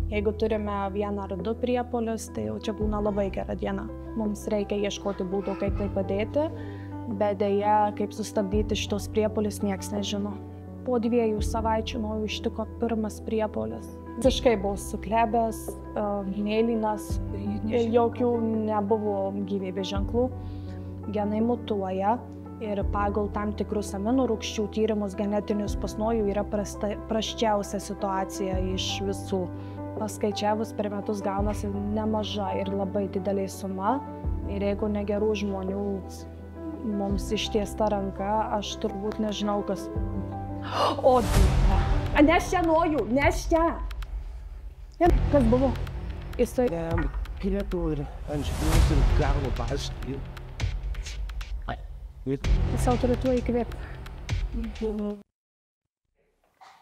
Jeigu turime vieną ar du priepuolius, tai jau čia būna labai gera diena. Mums reikia ieškoti būdų, kaip tai padėti, bet dėja, kaip sustabdyti šitos priepuolius, nieks nežino. Po 2 savaičių nuo jų ištiko pirmas priepuolis. Visiškai buvau suklebęs, mėlynas, jokių nebuvo gyvybės ženklų. Genai mutuoja ir pagal tam tikrus aminų rūgščių tyrimus genetinius pas Nojų yra prasčiausia situacija iš visų. Paskaičiavus per metus gaunasi nemaža ir labai didelė suma. Ir jeigu negerų žmonių mums ištiesta ranka, aš turbūt nežinau, kas... O, Dieve! Neš čia Nojų, neš čia! Kas buvo? Jisai... Pietų ir ant špilus ir galvo paskui. Jis jau turi tuo įkvėpti.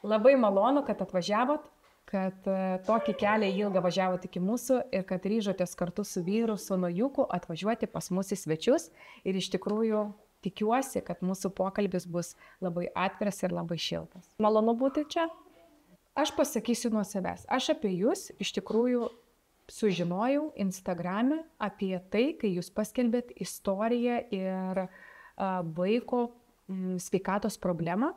Labai malonu, kad atvažiavot, kad tokį kelią ilgą važiavot iki mūsų ir kad ryžotės kartu su vyru, su Nojuku atvažiuoti pas mus į svečius. Ir iš tikrųjų tikiuosi, kad mūsų pokalbis bus labai atviras ir labai šiltas. Malonu būti čia. Aš pasakysiu nuo savęs. Aš apie jūs iš tikrųjų sužinojau Instagrame apie tai, kai jūs paskelbėt istoriją ir vaiko sveikatos problemą,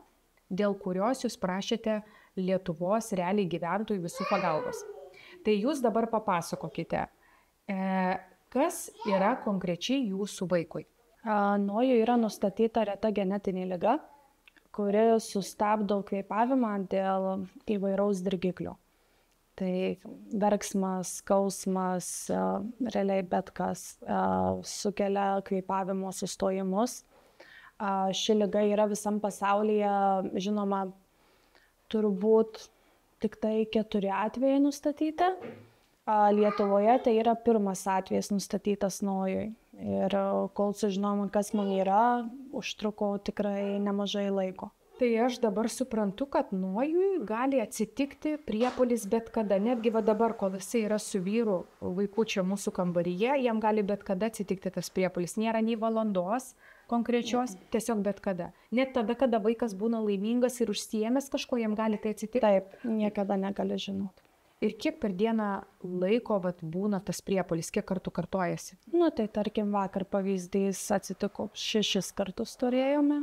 dėl kurios jūs prašėte Lietuvos realiai gyventojų visų pagalbos. Tai jūs dabar papasakokite, kas yra konkrečiai jūsų vaikui? Nojui yra nustatyta reta genetinė liga, kuri sustabdo kvėpavimą dėl įvairaus dirgiklio. Tai verksmas, skausmas, realiai bet kas sukelia kvėpavimo sustojimus. Ši liga yra visam pasaulyje, žinoma, turbūt tik tai 4 atvejai nustatyti. Lietuvoje tai yra pirmas atvejis nustatytas Nojui. Ir kol sužinoma, kas man yra, užtruko tikrai nemažai laiko. Tai aš dabar suprantu, kad Nojui gali atsitikti priepuolis bet kada. Netgi va dabar, kol jisai yra su vyru vaikučio mūsų kambaryje, jam gali bet kada atsitikti tas priepuolis. Nėra nei valandos konkrečios, tiesiog bet kada. Net tada, kada vaikas būna laimingas ir užsiėmęs kažko, jam gali tai atsitikti. Taip, niekada negali žinoti. Ir kiek per dieną laiko būna tas priepuolis, kiek kartų kartojasi? Tai tarkim vakar pavyzdys atsitiko 6 kartus turėjome.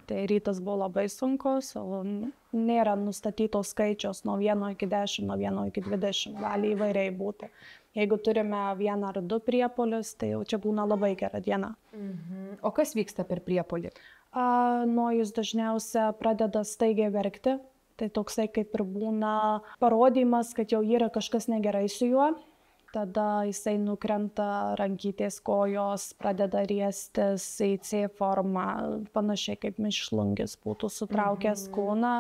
Tai rytas buvo labai sunkus, nėra nustatytos skaičios nuo 1 iki 10, nuo 1 iki 20, gali įvairiai būti. Jeigu turime 1 ar 2 priepuolius, tai jau čia būna labai gera diena. O kas vyksta per priepuolį? Nojus dažniausia pradeda staigiai verkti. Tai toksai kaip ir būna parodymas, kad jau yra kažkas negerai su juo. Tada jisai nukrenta rankytės, kojos, pradeda riestis į C formą, panašiai kaip mišlungis būtų sutraukęs kūną,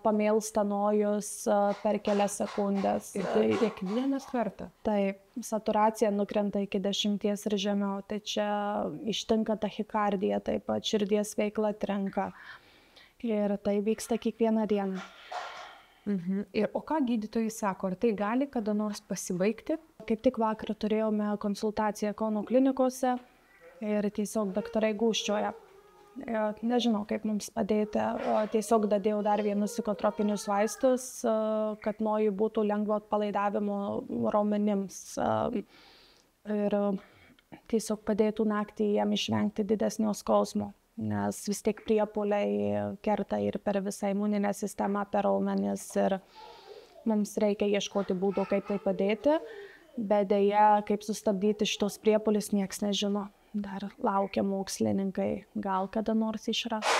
pamėlsta Nojus per kelias sekundės. Ir tai kiekvienas kartą? Taip, saturacija nukrenta iki 10 ir žemiau, tai čia ištinka tachikardija, taip pat širdies veikla trenka. Ir tai vyksta kiekvieną dieną. O ką gydytojai sako, ar tai gali kada nors pasibaigti? Kaip tik vakar turėjome konsultaciją Kauno klinikose ir tiesiog daktarai gūžčioja. Nežinau, kaip mums padėti. Tiesiog dadėjau dar vienus psichotropinius vaistus, kad Nojui būtų lengvo atpalaidavimo raumenims. Ir tiesiog padėtų naktį jam išvengti didesnio skausmo. Nes vis tiek priepuoliai kerta ir per visą imuninę sistemą, per raumenis ir mums reikia ieškoti būdų, kaip tai padėti, bet dėja, kaip sustabdyti šitos priepuolius, nieks nežino. Dar laukia mokslininkai, gal kada nors išras.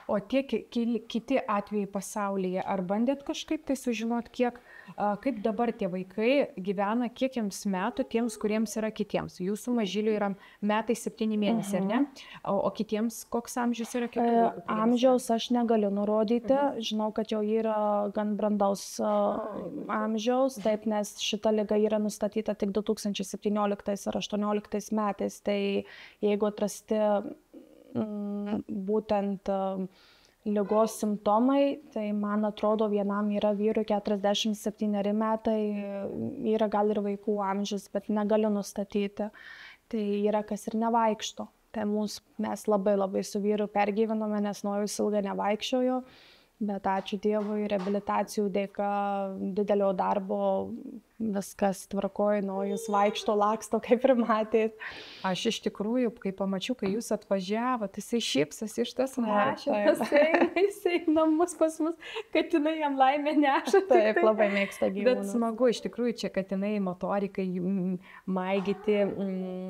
O tie kiti atvejai pasaulyje, ar bandėt kažkaip tai sužinoti, kaip dabar tie vaikai gyvena, kiek jiems metų tiems, kuriems yra kitiems? Jūsų mažyliui yra 7 mėnesiai, ar ne? O kitiems koks amžius yra? Amžiaus aš negaliu nurodyti. Žinau, kad jau yra gan brandaus amžiaus, taip, nes šita liga yra nustatyta tik 2017 ar 2018 metais. Tai jeigu atrasti būtent ligos simptomai, tai man atrodo vienam yra vyrui 47 metai, yra gal ir vaikų amžius, bet negaliu nustatyti. Tai yra kas ir nevaikšto. Tai mes labai su vyru pergyvenome, nes Nojus ilgai nevaikščiojo, bet ačiū Dievui, reabilitacijų dėka, didelio darbo viskas tvarkoja, Nojus vaikšto, laksto, kaip ir matėt. Aš iš tikrųjų, kai pamačiau, kai jūs atvažiavote, jisai šypsas iš tas Taip, mašinas, jisai namus pas mus, katinai jam laimę neša. Taip, labai mėgsta Bet gyvūnus. smagu, iš tikrųjų, čia katinai, motorikai, maigyti,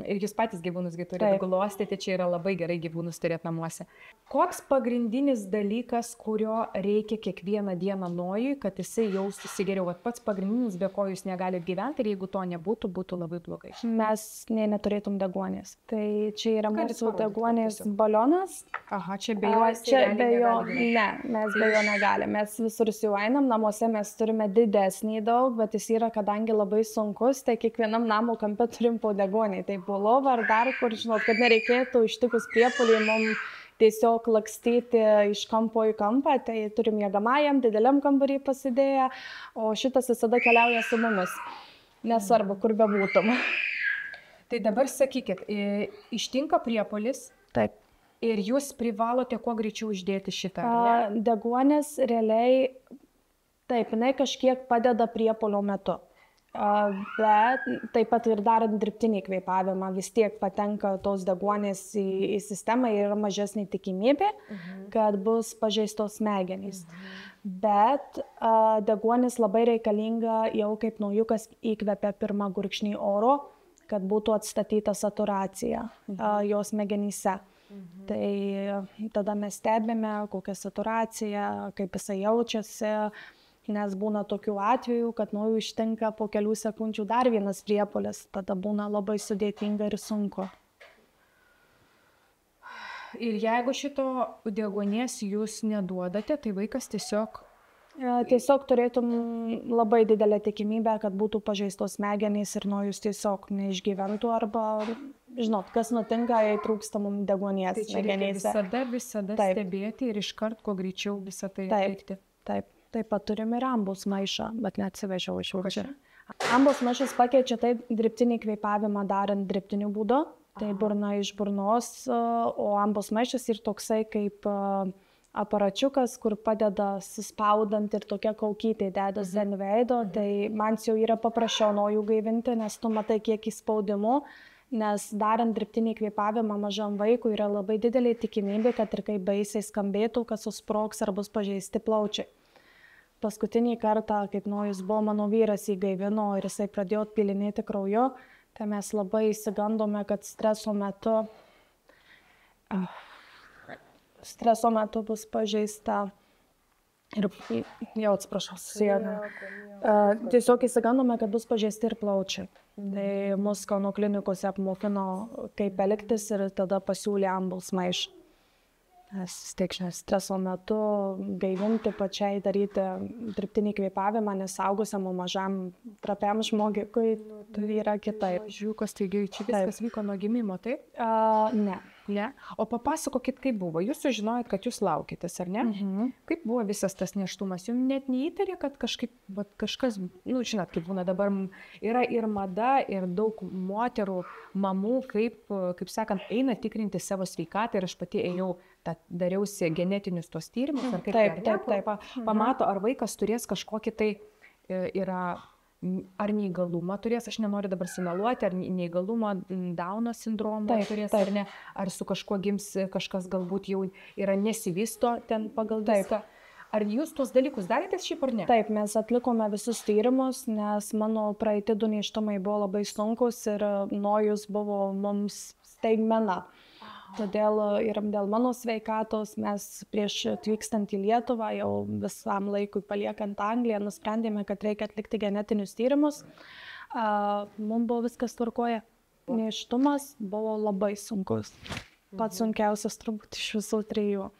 ir jūs patys gyvūnus turite Taip. glostyti, čia yra labai gerai gyvūnus turėti namuose. Koks pagrindinis dalykas, kurio reikia kiekvieną dieną Nojui, kad jisai jaustųsi geriau? Vat pats pagrindinis, be ko jūs negalite gyventi, ir jeigu to nebūtų, būtų labai blogai. Mes neturėtum deguonės. Tai čia yra Galit mūsų parodyti deguonės tiesiog. balionas. Aha, čia be jo, Čia be jo, ne, mes be jo negalime. Mes visur su juo einam, namuose mes turime didesnį daug, bet jis yra, kadangi labai sunkus, tai kiekvienam namo kampe turim po degonį. Tai po lovą ar dar kur, žinot, kad nereikėtų ištikus priepuoliui mums tiesiog lakstyti iš kampo į kampą, tai turim miegamajam, dideliam kambarį pasidėję, o šitas visada keliauja su mumis. Nesvarbu, kur bebūtum. Tai dabar sakykit, ištinka priepuolis Taip. ir jūs privalote kuo greičiau uždėti šitą. ar ne? Deguonės realiai, taip, jinai kažkiek padeda priepuolio metu. Bet taip pat ir darant dirbtinį kvėpavimą vis tiek patenka tos deguonės į sistemą ir yra mažesnė tikimybė, kad bus pažeistos smegenys. Bet deguonis labai reikalinga jau kaip naujukas įkvepia pirmą gurkšnį oro, kad būtų atstatyta saturacija jos smegenyse. Tai tada mes stebime, kokia saturacija, kaip jisai jaučiasi, nes būna tokių atvejų, kad Nojui ištinka po kelių sekundžių dar vienas priepuolis, tada būna labai sudėtinga ir sunku. Ir jeigu šito deguonies jūs neduodate, tai vaikas tiesiog... Tiesiog turėtum labai didelę tikimybę, kad būtų pažeistos smegenys ir Nojus tiesiog neišgyventų arba, žinot, kas nutinka, jei trūksta mums deguonies Tai čia reikia smegenyse. visada Taip. stebėti ir iškart kuo greičiau visą tai Taip. atlikti. Taip, taip pat turime ir ambos maišą, bet neatsivežiau iš čia. Ambos maišas pakeičia taip dirbtinį kvėpavimą darant dirbtiniu būdu, tai burna iš burnos, o ambos maišas ir toksai kaip aparačiukas, kur padeda suspaudant ir tokia kaukytė dedasi ant veido, tai man jau yra paprasčiau Nojų gaivinti, nes tu matai kiek įspaudimų, nes darant dirbtinį kvėpavimą mažam vaikui yra labai didelė tikimybė, kad ir kaip baisiai skambėtų, kad susprogs ar bus pažeisti plaučiai. Paskutinį kartą, kaip Nojus buvo, mano vyras jį gaivino ir jisai pradėjo atpilinėti krauju, tai mes labai įsigandome, kad streso metu bus pažeista ir, jau atsiprašau, siena. Tiesiog įsigandome, kad bus pažeisti ir plaučiai. Tai mus Kauno klinikose apmokino, kaip elgtis ir tada pasiūlė ambos maišą. Nes vis tiek streso metu gaivinti pačiai, daryti dirbtinį kvėpavimą, nes augusiam mažam trapiam žmogui tai yra kitaip. Žiūkas, taigi čia viskas vyko nuo gimimo, taip? Ne. Ne? O papasakokit, kaip buvo. Jūs sužinojot, kad jūs laukitės, ar ne? Kaip buvo visas tas nėštumas? Jums net neįtarė, kad kažkas, žinot, kaip būna dabar, yra ir mada, ir daug moterų, mamų, kaip sakant, eina tikrinti savo sveikatą ir aš pati ėjau, dariausi genetinius tos tyrimus, ar kaip Taip. Pamato, ar vaikas turės kažkokį tai yra... Ar neįgalumą turės, aš nenoriu dabar simeluoti, ar neįgalumą Dauno sindromą turės, ar ne, ar su kažkuo gims kažkas galbūt jau yra nesivysto ten pagal viską. Ar jūs tuos dalykus darėtės šiaip ar ne? Taip, mes atlikome visus tyrimus, nes mano praeiti 2 nėštumai buvo labai sunkus ir Nojus buvo mums staigmena. Todėl ir dėl mano sveikatos mes prieš atvykstant į Lietuvą, jau visam laikui paliekant Angliją, nusprendėme, kad reikia atlikti genetinius tyrimus. Mums buvo viskas tvarkoje. Nėštumas buvo labai sunkus. Pats sunkiausias turbūt iš visų 3.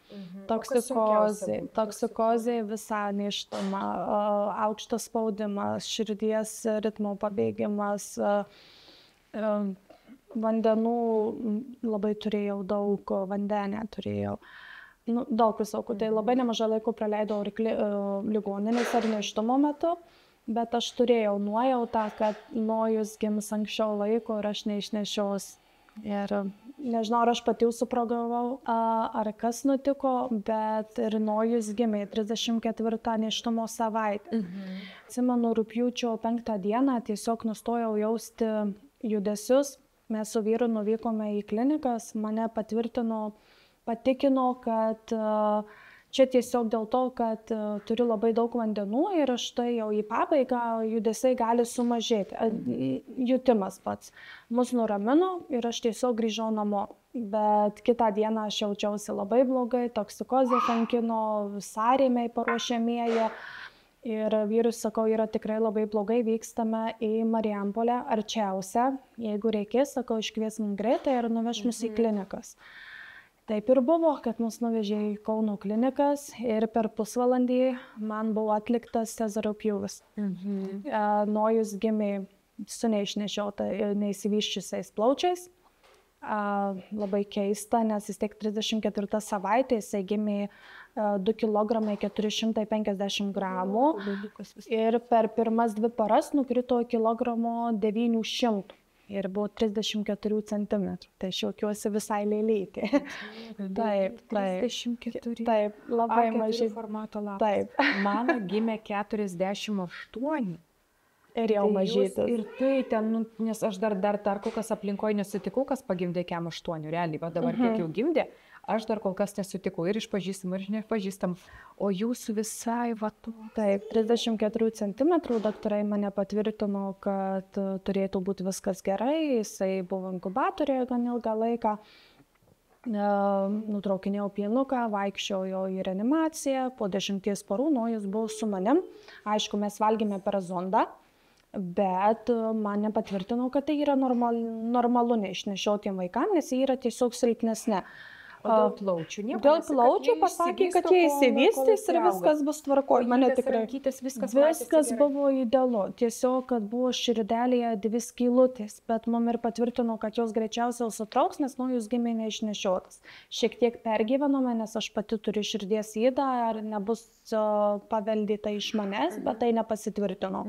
Toksikozė visą nėštumą, aukštas spaudimas, širdies ritmo pabėgimas, vandenų labai turėjau, daug vandenę turėjau, daug visokių. Tai labai nemažai laiko praleidau ligoninėse ar nėštumo metu, bet aš turėjau nuojautą, kad Nojus gims anksčiau laiko ir aš neišnešios. Ir nežinau, ar aš pati jau suprogavau, ar kas nutiko, bet ir Nojus gimė 34 nėštumo savaitę. Atsimenu, rugpjūčio 5 dieną tiesiog nustojau jausti judesius. Mes su vyru nuvykome į klinikas, mane patikino, kad čia tiesiog dėl to, kad turiu labai daug vandenų ir štai jau į pabaigą judesiai gali sumažėti. Jutimas pats. Mus nuramino ir aš tiesiog grįžau namo. Bet kitą dieną aš jaučiausi labai blogai, toksikozė kankino, sąrėmiai paruošiamieji. Ir vyrus sakau, yra tikrai labai blogai, vykstame į Marijampolę, arčiausią. Jeigu reikės, sakau, iškviesim greitą ir nuveš mus į klinikas. Taip ir buvo, kad mus nuvežė į Kauno klinikas ir per pusvalandį man buvo atliktas cezario pjūvis. Nojus gimė su neįsivyščiusiais plaučiais. Labai keista, nes vis tiek 34 savaitė jisai gimė 2 kg 450 gramų ir per pirmas 2 paras nukrito kilogramo 900 ir buvo 34 cm. Tai aš jaukiuosi visai lėlytė. Taip, 34. Taip, labai mažai formato lapas. Taip. Mano gimė 48. Ir jau mažytis. Ir tai ten, nes aš dar kol kas aplinkoje nesutikau, kas pagimdė kem 8, realiai, va dabar kiek jau gimdė, aš dar kol kas nesutikau ir išpažįstam, ir nepažįstam, o jūsų visai va to. Taip, 34 cm, daktarai mane patvirtino, kad turėtų būti viskas gerai, jisai buvo inkubatorėje gan ilgą laiką. Nutraukinėjau pienuką, vaikščiojau į reanimaciją, po 10 parų Nojus buvo su manim. Aišku, mes valgėme per zondą. Bet man nepatvirtinau, kad tai yra normalu neišnešiotiem vaikam, nes jie yra tiesiog silpnesni. O dėl plaučių? Dėl plaučių pasakė, kad jie įsivystys ir viskas bus tvarkoj. Mane tikrai viskas buvo idealu. Tiesiog, kad buvo širdelėje 2 skylutės, bet mum ir patvirtino, kad jos greičiausiai sutrauks, nes Nojus gimė neišnešiotas. Šiek tiek pergyvenome, nes aš pati turiu širdies ydą, ar nebus paveldėta iš manęs, bet tai nepasitvirtino.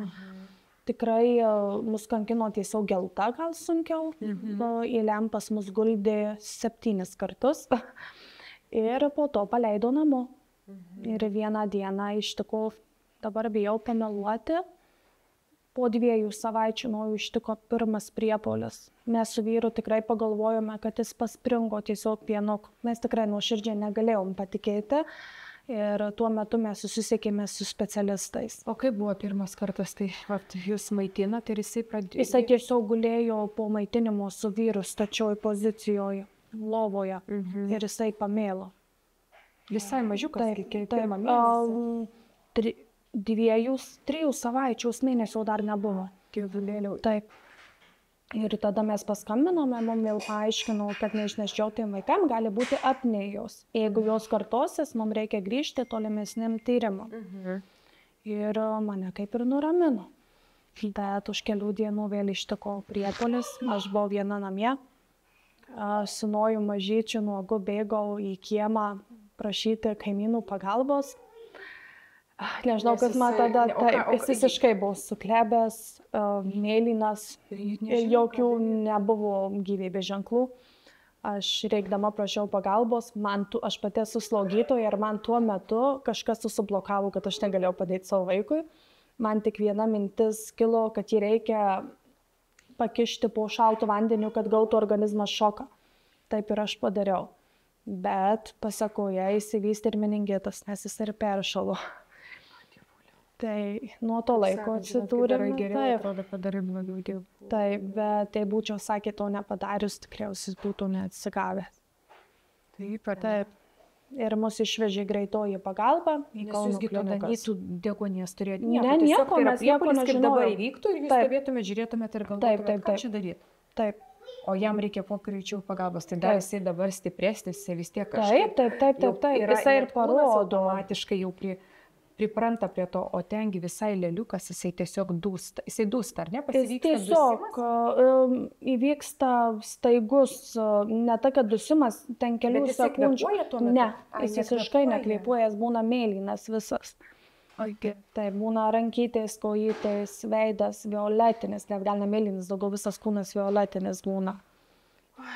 Tikrai mus kankino tiesiog gelta, gal sunkiau. Į lempas mus guldė 7 kartus ir po to paleido namo. Ir vieną dieną ištiko, dabar bijau pameluoti, po 2 savaičių Nojų ištiko pirmas priepuolis. Mes su vyru tikrai pagalvojome, kad jis paspringo tiesiog pienuk. Mes tikrai nuoširdžiai negalėjom patikėti. Ir tuo metu mes susisiekėme su specialistais. O kaip buvo pirmas kartas, tai jūs maitinat ir jisai pradėjo? Jisai tiesiog gulėjo po maitinimo su vyru stačioj pozicijoje, lovoje ir jisai pamėlo. Visai mažiukas? Taip, 2-3 savaičių mėnesio dar nebuvo. Taip. Ir tada mes paskambinome, mums vėl paaiškino, kad neišnešiotiem vaikam gali būti apnėjos. Jeigu jos kartosis, mums reikia grįžti tolimesniam tyrimam. Ir mane kaip ir nuramino. Bet už kelių dienų vėl ištiko priepuolis, aš buvau viena namie. Su Noju mažyčiu nuogu bėgau į kiemą prašyti kaimynų pagalbos. Nežinau, kas man tada, jis visiškai buvo suklebęs, mėlynas ir jokių nebuvo gyvybės ženklų. Aš reikdama prašiau pagalbos, aš pati esu slaugytoja ir man tuo metu kažkas susiblokavo, kad aš negalėjau padėti savo vaikui. Man tik viena mintis kilo, kad jį reikia pakišti po šaltu vandeniu, kad gautų organizmas šoką. Taip ir aš padariau. Bet pasakoje įsivystė ir meningitas, nes jis ir peršalo. Tai nuo to laiko atsidūrėme. Taip, bet tai būčiau sakė, to nepadarius, tikriausiai būtų neatsigavęs. Taip. Ir mus išvežė greitoji pagalba į Kauno klinikas. Nes jūs degonės turėjote? Ne, nieko, mes nieko nežinojome. Kaip dabar įvyktų ir jūs stebėtumėte, žiūrėtumėte ir galvotumėte, ką čia daryti. Taip. O jam reikia kuo greičiau pagalbos, tai dar jisai dabar stipresnis, jisai vis tiek kažkaip. Taip. Jisai ir parodo. Automatiškai jau pripranta prie to, o tengi visai lėliukas, jisai tiesiog dūsta. Jisai dūsta, ar ne? Tiesiog įvyksta staigus, ne ta, kad dusimas, ten kelių sekundžių. Ne, jis visiškai nekvėpuoja, jis būna mėlynas visas. Tai būna rankytės, kojytės, veidas violetinis, net gal ne mėlynis, daugiau visas kūnas violetinis būna.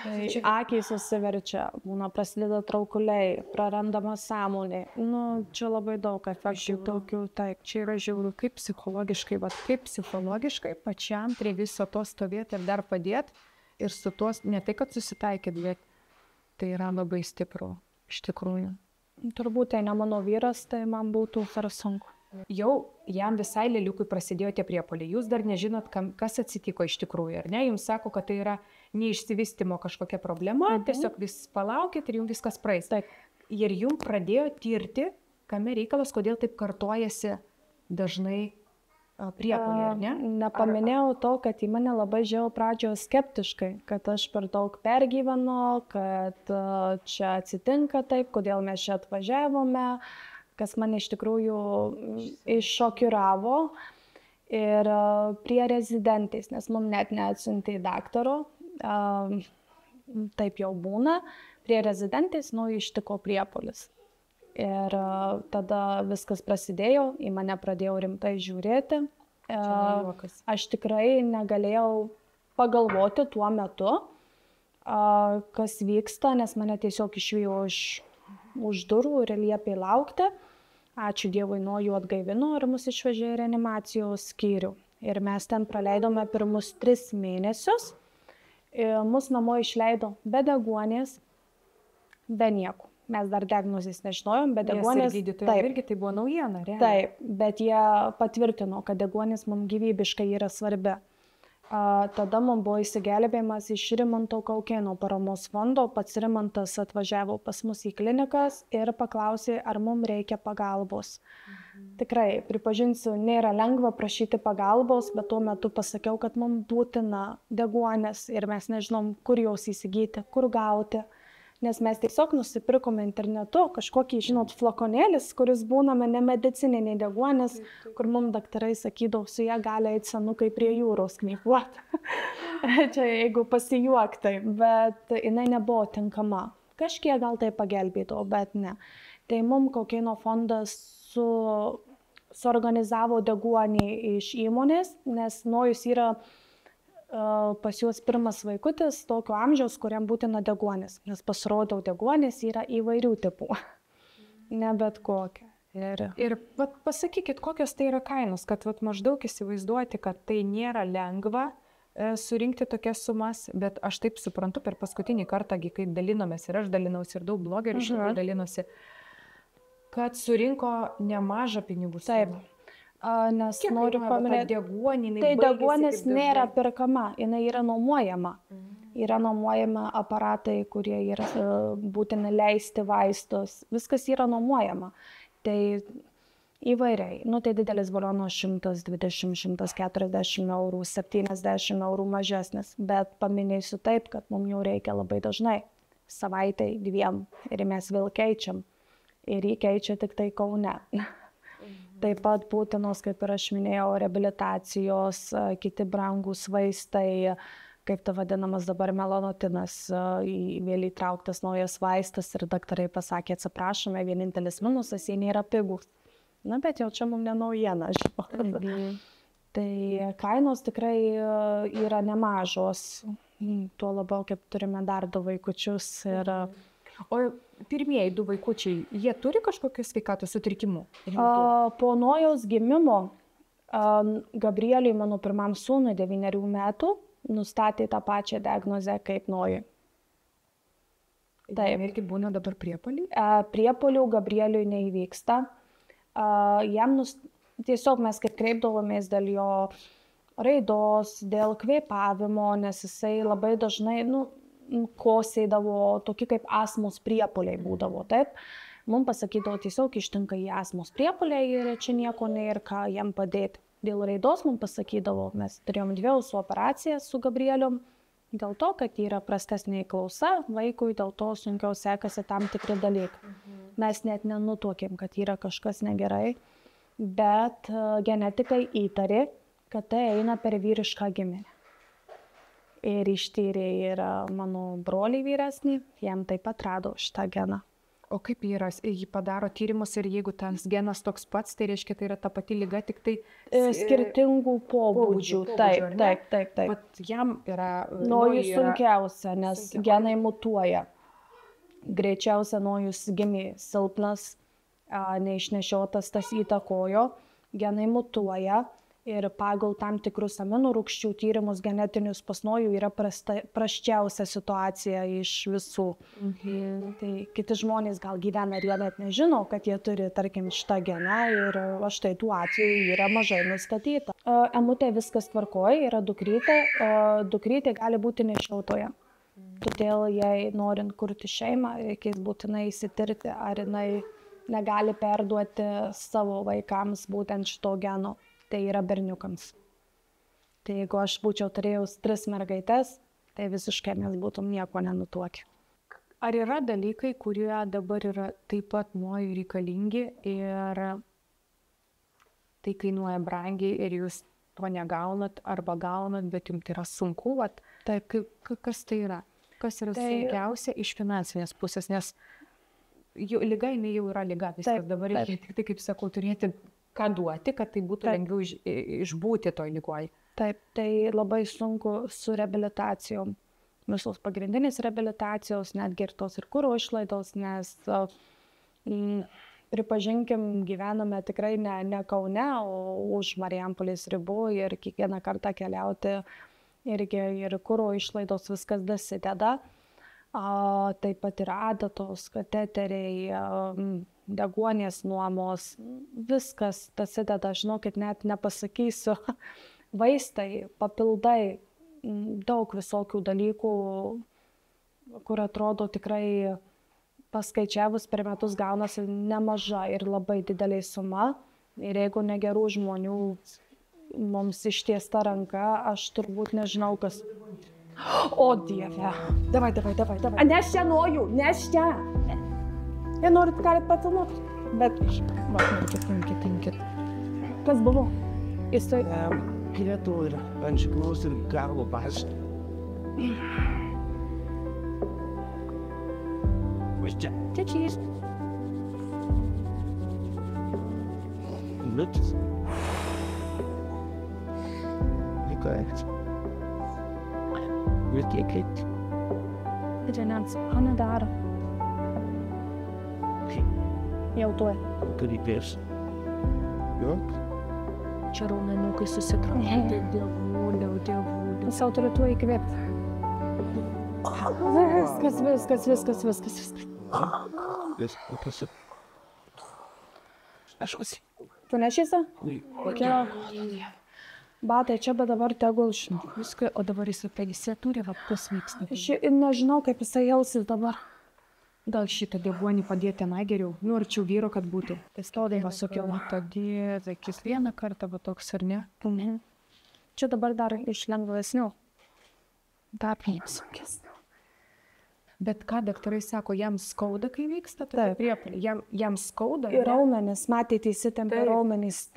Tai akiai susiverčia, būna prasideda traukuliai, prarandama sąmonė. Nu, čia labai daug efektų tokių. Taip, čia yra žiauru, kaip psichologiškai pačiam prie viso to stovėti ir dar padėti. Ir su tuos, ne tai, kad susitaikyti, bet tai yra labai stipru, iš tikrųjų. Turbūt tai ne mano vyras, tai man būtų per sunku. Jau jam visai lėliukui prasidėjo tie priepuoliai. Jūs dar nežinot, kas atsitiko iš tikrųjų, ar ne? Jums sako, kad tai yra neišsivystimo kažkokia problema, tiesiog vis palaukit ir jums viskas praeis. Taip. Ir jums pradėjo tirti, kame reikalas, kodėl taip kartojasi dažnai priepuoliai, ar ne? Nepaminėjau to, kad į mane labai žiūrėjau pradžioje skeptiškai, kad aš per daug pergyvenu, kad čia atsitinka taip, kodėl mes čia atvažiavome, kas mane iš tikrųjų iššokiravo. Ir prie rezidentės, nes mums net neatsiuntė daktaro, taip jau būna, prie rezidentės, ištiko priepuolis. Ir tada viskas prasidėjo, į mane pradėjau rimtai žiūrėti. Aš tikrai negalėjau pagalvoti tuo metu, kas vyksta, nes mane tiesiog išvijo už durų ir liepė laukti. Ačiū Dievui, nuo jų atgaivino ir mus išvežė į reanimacijos skyrių. Ir mes ten praleidome pirmus 3 mėnesius. Mus namo išleido be deguonies, be nieko. Mes dar diagnozės nežinojom, bet deguonies... Nes gydytojai irgi tai buvo naujiena, realiai. Taip, bet jie patvirtino, kad deguonis mums gyvybiškai yra svarbi. Tada mums buvo įsigelbėjimas iš Rimanto Kaukėno paramos fondo. Pats Rimantas atvažiavo pas mus į klinikas ir paklausė, ar mums reikia pagalbos. Tikrai, pripažinsiu, nėra lengva prašyti pagalbos, bet tuo metu pasakiau, kad mums būtina deguonis ir mes nežinom, kur jos įsigyti, kur gauti. Nes mes tiesiog nusipirkome internetu kažkokį, flakonėlis, kuris būname nemedicininiai deguonis, kur mums daktarai sakydavo, su ją gali eiti senukai prie jūros knypuoti. Čia jeigu pasijuoktai, bet jinai nebuvo tinkama. Kažkiek gal tai pagelbėdavo, bet ne. Tai mums Kaukėno fondas suorganizavo deguonį iš įmonės, nes Nojus yra pas juos pirmas vaikutis tokio amžiaus, kuriam būtina deguonis. Nes pasirodo, deguonis yra įvairių tipų, ne bet kokia. Ir pasakykit, kokios tai yra kainos, kad maždaug įsivaizduoti, kad tai nėra lengva surinkti tokias sumas, bet aš taip suprantu, per paskutinį kartą, kai dalinomės, ir aš dalinausi, ir daug blogerių dalinosi, kad surinko nemažą pinigų sumą. Taip. Nes noriu paminėti, tai deguonis nėra perkama, jinai yra nuomojama. Yra nuomojama aparatai, kurie yra būtina leisti vaistus, viskas yra nuomojama. Tai įvairiai, tai didelis balionas 120, 140 eurų, 70 eurų mažesnis, bet paminėsiu taip, kad mums jau reikia labai dažnai, savaitai 2 ir mes vėl keičiam ir jį keičia tik tai Kaune. Taip pat būtinos, kaip ir aš minėjau, reabilitacijos, kiti brangus vaistai, kaip tai vadinamas dabar melanotinas, vėl įtrauktas naujas vaistas ir daktarai pasakė, atsiprašome, vienintelis minusas, jie nėra pigus. Bet jau čia mums nenaujiena, žinoma. Tai kainos tikrai yra nemažos, tuo labiau, kaip turime dar 2 vaikučius. O pirmieji 2 vaikučiai, jie turi kažkokių sveikatos sutrikimų? Po Nojaus gimimo Gabrieliui, mano pirmam sūnui, 9 metų, nustatė tą pačią diagnozę kaip Nojui. Taip. Irgi būna dabar priepuoliai? Priepuolių Gabrieliui neįvyksta. Tiesiog mes kaip kreipdavomės dėl jo raidos, dėl kvėpavimo, nes jisai labai dažnai, kosėdavo, tokie kaip astmos priepuoliai būdavo, taip. Mums pasakydavo, tiesiog ištinka į astmos priepuoliai ir čia nieko nėra ką jam padėti. Dėl raidos mums pasakydavo, mes turėjom 2 ausų operacijas su Gabrielium, dėl to, kad yra prastesnė klausa, vaikui dėl to sunkiau sekasi tam tikri dalykai. Mes net nenutuokėm, kad yra kažkas negerai, bet genetikai įtarė, kad tai eina per vyrišką giminę. Ir ištyrė ir mano broliai vyresnį, jam taip pat rado šitą geną. O kaip jį padaro tyrimus ir jeigu tas genas toks pats, tai reiškia, tai yra ta pati liga, tik tai skirtingų pobūdžių. Taip. Bet jam yra... Jis sunkiausia, nes genai mutuoja. Greičiausia, jis gimė silpnas, neišnešiotas, tas įtakojo, genai mutuoja. Ir pagal tam tikrus aminorūgščių tyrimus genetinius pas Nojų yra prasčiausia situacija iš visų. Tai kiti žmonės gal gyvena ir jie net nežino, kad jie turi, tarkim, šitą geną ir štai tų atvejų yra mažai nustatyta. Emutė viskas tvarkoja, yra dukrytė, dukrytė gali būti nešiotoja. Todėl jei norint kurti šeimą, reikės būtinai įsitirti, ar jinai negali perduoti savo vaikams būtent šito geno. Tai yra berniukams. Tai jeigu aš būčiau turėjus 3 mergaitės, tai visiškai mes būtum nieko nenutuokę. Ar yra dalykai, kurie dabar yra taip pat Nojui reikalingi ir tai kainuoja brangiai ir jūs to negaunat arba gaunat, bet jums tai yra sunku? Taip, kas tai yra? Kas yra sunkiausia iš finansinės pusės? Nes liga jinai jau yra liga, viskas dabar reikia tik tai, kaip sakau, turėti ką duoti, kad tai būtų lengviau išbūti toj ligoj. Taip, tai labai sunku su reabilitacijom. Visos pagrindinės reabilitacijos, netgi ir tos ir kuro išlaidos, nes pripažinkim, gyvename tikrai ne Kaune, o už Marijampolės ribų ir kiekvieną kartą keliauti irgi ir kuro išlaidos viskas dasideda. Taip pat ir adatos, kateteriai, deguonies nuomos, viskas dasideda, žinokit, net nepasakysiu, vaistai, papildai, daug visokių dalykų, kur atrodo tikrai paskaičiavus per metus gaunasi nemaža ir labai didelė suma. Ir jeigu negerų žmonių mums ištiesta ranka, aš turbūt nežinau, kas... O Dieve! Davai. Neš čia Nojų, neš čia! Jei norit, galit pafilmuoti. Bet... Imkit. Kas buvo? Jisai... Pietro ir ant šiklos ir galo pašt. Was čia? Čia. Liutis. Likait. Virkekit. Čia neatsipane daro. Jau tuoj. Kurį pės. Jo? Čia raumenukai susitraukė. Dievuliau. Sau turiu tuo įkvėpti. Viskas. Viskas. Aš vasi. Tu nešysi? Kokia? Batai čia, bet dabar tegul žinau. Viską, o dabar jis turi, kas vyksta. Aš nežinau, kaip jisai jausis dabar. Gal šitą deguonį padėti tenai geriau? Arčiau vyro, kad būtų. Tai skaudai sukėlė. Tadėta, kiekvieną kartą, bet toks ar ne? Čia dabar dar iš lengvesnių. Dar sunkesnių. Bet ką daktarai sako, jam skauda, kai vyksta tokia priepuolė? Jam skauda? Ir raumenys, matėte, įsitempia raumenys.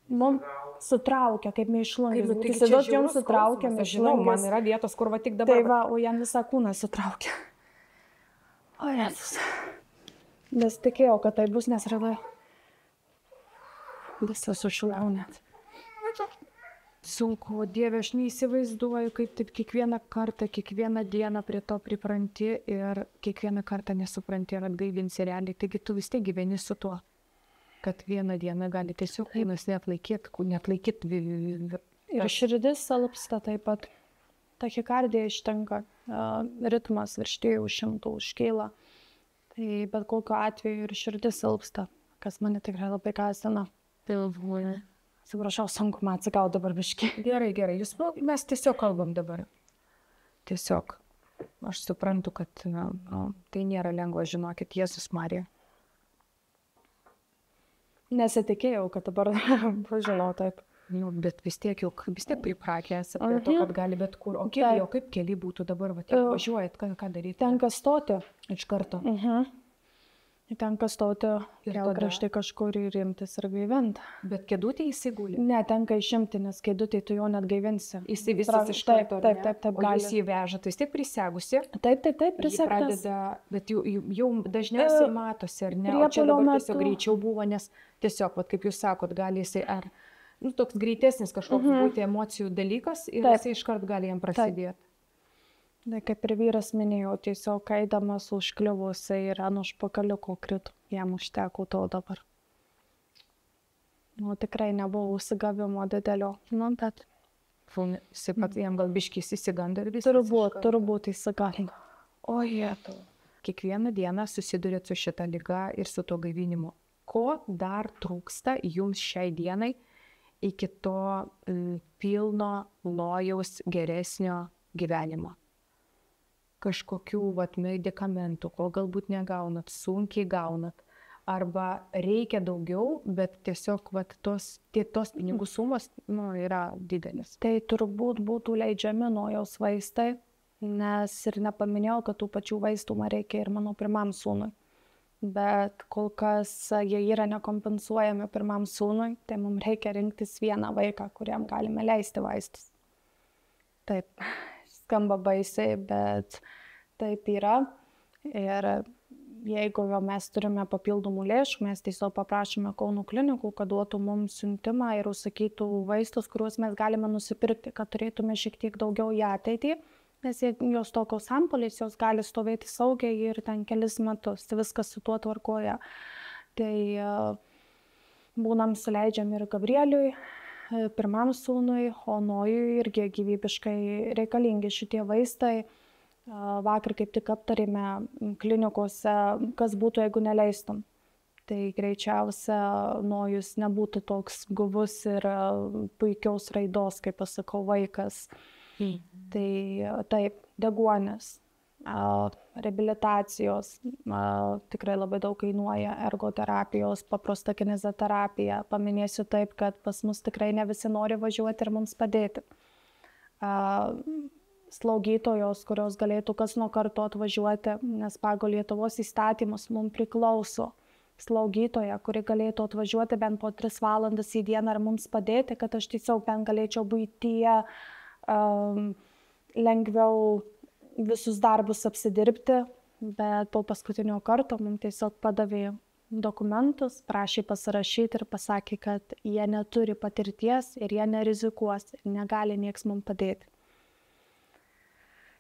Mums sutraukia, kaip mėšlungis. Įsivaizduot, jums sutraukia mėšlungis. Man yra vietos, kur va tik dabar. Tai va, o jam visą kūną sutraukia. O Jėzus. Nes tikėjau, kad tai bus, nes realiai visą sušilau net. Sunku, Dieve, aš neįsivaizduoju, kaip taip kiekvieną kartą, kiekvieną dieną prie to pripranti ir kiekvieną kartą nesupranti ir atgaivinsi realiai. Taigi tu vis tiek gyveni su tuo, kad vieną dieną gali tiesiog kūnas neatlaikyt. Ir širdis salpsta taip pat. Tachikardija ištenka, ritmas virš 200 užkyla. Tai bet kokiu atveju ir širdis silpsta, kas mane tikrai labai gąsdina. Pilvuoja. Atsiprašau, sunku man atsigaut dabar biškį. Gerai. Mes tiesiog kalbam dabar. Tiesiog. Aš suprantu, kad tai nėra lengva, žinokit, Jėzus Marija. Nesitikėjau, kad dabar žinau taip. Bet vis tiek priprakęs apie to, kad gali bet kur. O kaip keliai būtų dabar, važiuojat, ką daryti? Tenka stoti. Iš karto. Tenka stoti Ir kelkraštį kažkur ir rimtis ir gaivinti. Bet kėdutė įsigulė. Ne, tenka išimti, nes kėdutė tu jo net gaivinsi. Jisai visas iš Taip, karto. taip, taip, taip, O jūs gali. jį vežate, vis tiek prisegusi. Taip, Jį prisegtas. pradeda, bet jau dažniausiai matosi, ar ne? O čia Priepuolio dabar tiesiog metu- greičiau buvo, nes tiesiog, vat, kaip jūs sakot, gali jisai ar toks greitesnis kažkoks būti emocijų dalykas ir Taip. jisai iškart gali jam prasidėti. Tai kaip ir vyras minėjo, tiesiog eidamas užkliuvusi ir ant užpakaliuko krito. Jam užteko to dabar. Nu, tikrai nebuvo užsigavimo didelio. Nu, bet Jisai pat jam gal biškis įsigando ir viskas. turbūt įsigalino. O jėtų. Kiekvieną dieną susidurėt su šita liga ir su to gaivinimu. Ko dar trūksta jums šiai dienai iki to pilno, lojaus, geresnio gyvenimo? Kažkokių medikamentų, ko galbūt negaunat, sunkiai gaunat. Arba reikia daugiau, bet tiesiog tos pinigų sumos yra didelis. Tai turbūt būtų leidžiami nojaus vaistai, nes ir nepaminėjau, kad tų pačių vaistų man reikia ir mano pirmam sūnui. Bet kol kas jie yra nekompensuojami pirmam sūnui, tai mums reikia rinktis vieną vaiką, kuriam galime leisti vaistus. Taip, skamba baisiai, bet taip yra. Ir jeigu jau mes turime papildomų lėšų, mes tiesiog paprašome Kauno klinikų, kad duotų mums siuntimą ir užsakytų vaistus, kuriuos mes galime nusipirkti, kad turėtume šiek tiek daugiau į ateitį. Nes jos tokios ampulės, jos gali stovėti saugiai ir ten kelis metus, viskas su tuo tvarkoja. Tai būnam suleidžiami ir Gabrieliui, pirmam sūnui, o Nojui irgi gyvybiškai reikalingi šitie vaistai. Vakar kaip tik aptarėme klinikose, kas būtų, jeigu neleistum. Tai greičiausia Nojus nebūtų toks guvus ir puikiaus raidos, kaip pasakau, vaikas. Tai taip, deguonis, reabilitacijos, tikrai labai daug kainuoja, ergoterapijos, paprasta kineziterapija. Paminėsiu taip, kad pas mus tikrai ne visi nori važiuoti ir mums padėti. Slaugytojos, kurios galėtų kas nuo karto atvažiuoti, nes pagal Lietuvos įstatymus mums priklauso slaugytoja, kuri galėtų atvažiuoti bent po 3 valandas į dieną ir mums padėti, kad aš tiesiog bent galėčiau buityje lengviau visus darbus apsidirbti, bet po paskutinio karto mums tiesiog padavė dokumentus, prašė pasirašyti ir pasakė, kad jie neturi patirties ir jie nerizikuos, negali nieks mums padėti.